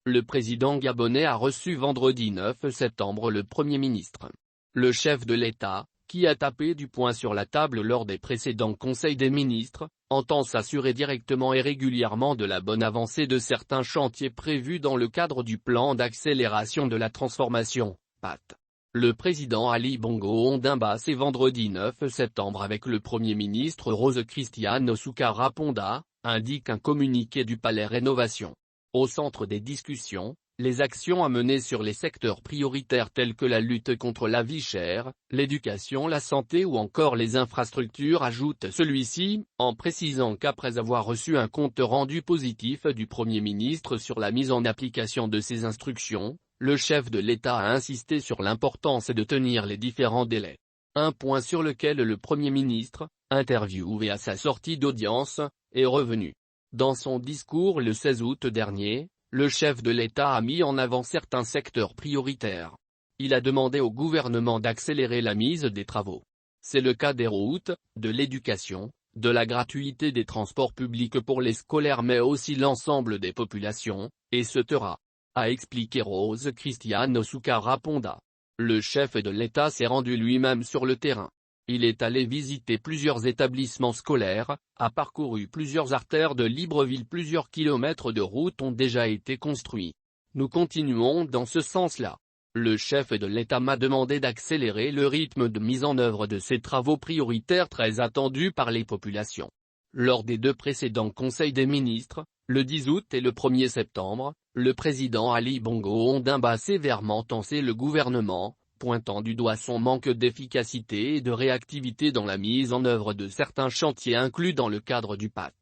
Le président gabonais a reçu vendredi 9 septembre le Premier ministre. Le chef de l'État, qui a tapé du poing sur la table lors des précédents conseils des ministres, entend s'assurer directement et régulièrement de la bonne avancée de certains chantiers prévus dans le cadre du plan d'accélération de la transformation, PAT. Le président Ali Bongo Ondimba s'est vendredi 9 septembre avec le Premier ministre Rose Christiane Soukara Ponda, indique un communiqué du Palais Rénovation. Au centre des discussions, les actions à mener sur les secteurs prioritaires tels que la lutte contre la vie chère, l'éducation, la santé ou encore les infrastructures, ajoute celui-ci, en précisant qu'après avoir reçu un compte rendu positif du Premier ministre sur la mise en application de ces instructions, le chef de l'État a insisté sur l'importance de tenir les différents délais. Un point sur lequel le Premier ministre, interviewé à sa sortie d'audience, est revenu. Dans son discours le 16 août dernier, le chef de l'État a mis en avant certains secteurs prioritaires. Il a demandé au gouvernement d'accélérer la mise des travaux. C'est le cas des routes, de l'éducation, de la gratuité des transports publics pour les scolaires mais aussi l'ensemble des populations, etc., a expliqué Rose Christiane Soukara Ponda. Le chef de l'État s'est rendu lui-même sur le terrain. Il est allé visiter plusieurs établissements scolaires, a parcouru plusieurs artères de Libreville. Plusieurs kilomètres de routes ont déjà été construits. Nous continuons dans ce sens-là. Le chef de l'État m'a demandé d'accélérer le rythme de mise en œuvre de ces travaux prioritaires très attendus par les populations. Lors des deux précédents conseils des ministres, le 10 août et le 1er septembre, le président Ali Bongo Ondimba a sévèrement tensé le gouvernement, pointant du doigt son manque d'efficacité et de réactivité dans la mise en œuvre de certains chantiers inclus dans le cadre du PAT.